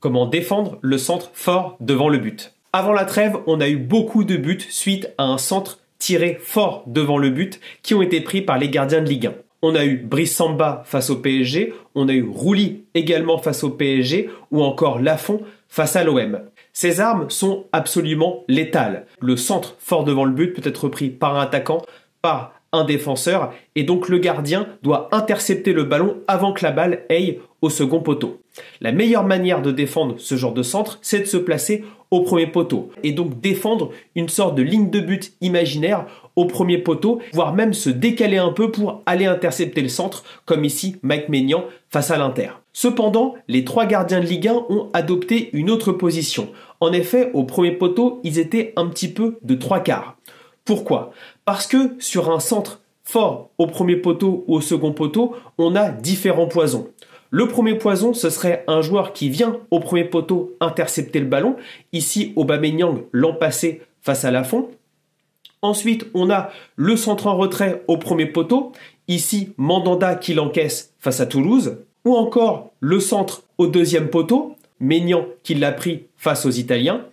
Comment défendre le centre fort devant le but. Avant la trêve, on a eu beaucoup de buts suite à un centre tiré fort devant le but qui ont été pris par les gardiens de Ligue 1. On a eu Brice Samba face au PSG, on a eu Rouli également face au PSG ou encore Lafont face à l'OM. Ces armes sont absolument létales. Le centre fort devant le but peut être pris par un attaquant, par un défenseur et donc le gardien doit intercepter le ballon avant que la balle aille au second poteau. La meilleure manière de défendre ce genre de centre, c'est de se placer au premier poteau et donc défendre une sorte de ligne de but imaginaire au premier poteau, voire même se décaler un peu pour aller intercepter le centre, comme ici Mike Maignan face à l'Inter. Cependant, les trois gardiens de Ligue 1 ont adopté une autre position. En effet, au premier poteau, ils étaient un petit peu de trois quarts. Pourquoi ? Parce que sur un centre fort au premier poteau ou au second poteau, on a différents poisons. Le premier poison, ce serait un joueur qui vient au premier poteau intercepter le ballon. Ici, Aubameyang l'an passé face à Lafont. Ensuite, on a le centre en retrait au premier poteau. Ici, Mandanda qui l'encaisse face à Toulouse. Ou encore le centre au deuxième poteau, Maignan qui l'a pris face aux Italiens.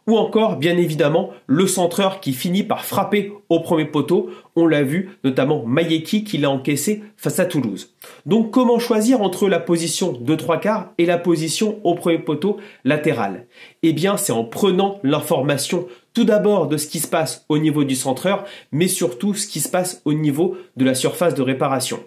Ou encore, bien évidemment, le centreur qui finit par frapper au premier poteau. On l'a vu, notamment Mayeki qui l'a encaissé face à Toulouse. Donc, comment choisir entre la position de trois quarts et la position au premier poteau latéral ? Eh bien, c'est en prenant l'information tout d'abord de ce qui se passe au niveau du centreur, mais surtout ce qui se passe au niveau de la surface de réparation.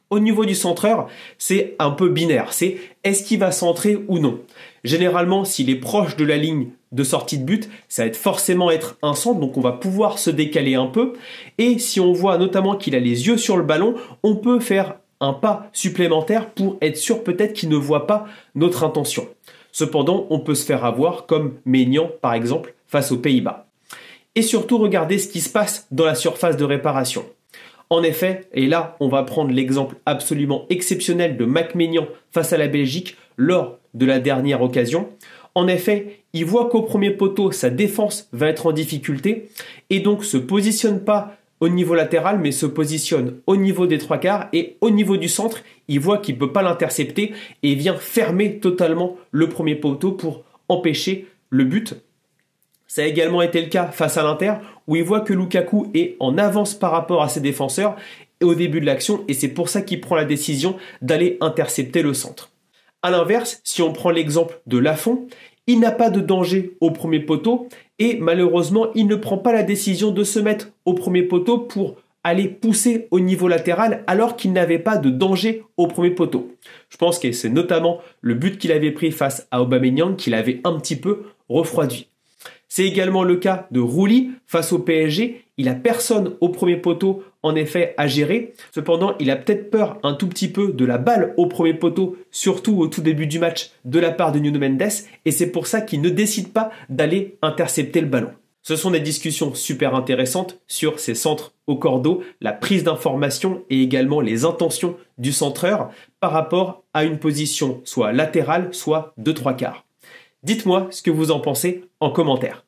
Au niveau du centreur, c'est un peu binaire. C'est est-ce qu'il va centrer ou non ? Généralement, s'il est proche de la ligne de sortie de but, ça va forcément être un centre, donc on va pouvoir se décaler un peu. Et si on voit notamment qu'il a les yeux sur le ballon, on peut faire un pas supplémentaire pour être sûr peut-être qu'il ne voit pas notre intention. Cependant, on peut se faire avoir comme Maignan par exemple face aux Pays-Bas. Et surtout, regardez ce qui se passe dans la surface de réparation. En effet, et là on va prendre l'exemple absolument exceptionnel de Mike Maignan face à la Belgique lors de la dernière occasion. En effet, il voit qu'au premier poteau, sa défense va être en difficulté et donc se positionne pas au niveau latéral mais se positionne au niveau des trois quarts et au niveau du centre, il voit qu'il ne peut pas l'intercepter et vient fermer totalement le premier poteau pour empêcher le but. Ça a également été le cas face à l'Inter où il voit que Lukaku est en avance par rapport à ses défenseurs au début de l'action et c'est pour ça qu'il prend la décision d'aller intercepter le centre. A l'inverse, si on prend l'exemple de Lafont, il n'a pas de danger au premier poteau et malheureusement il ne prend pas la décision de se mettre au premier poteau pour aller pousser au niveau latéral alors qu'il n'avait pas de danger au premier poteau. Je pense que c'est notamment le but qu'il avait pris face à Aubameyang qui l'avait un petit peu refroidi. C'est également le cas de Rouli face au PSG. Il a personne au premier poteau en effet à gérer. Cependant, il a peut-être peur un tout petit peu de la balle au premier poteau, surtout au tout début du match de la part de Nuno Mendes. Et c'est pour ça qu'il ne décide pas d'aller intercepter le ballon. Ce sont des discussions super intéressantes sur ces centres au cordeau, la prise d'information et également les intentions du centreur par rapport à une position soit latérale, soit de trois quarts. Dites-moi ce que vous en pensez en commentaire.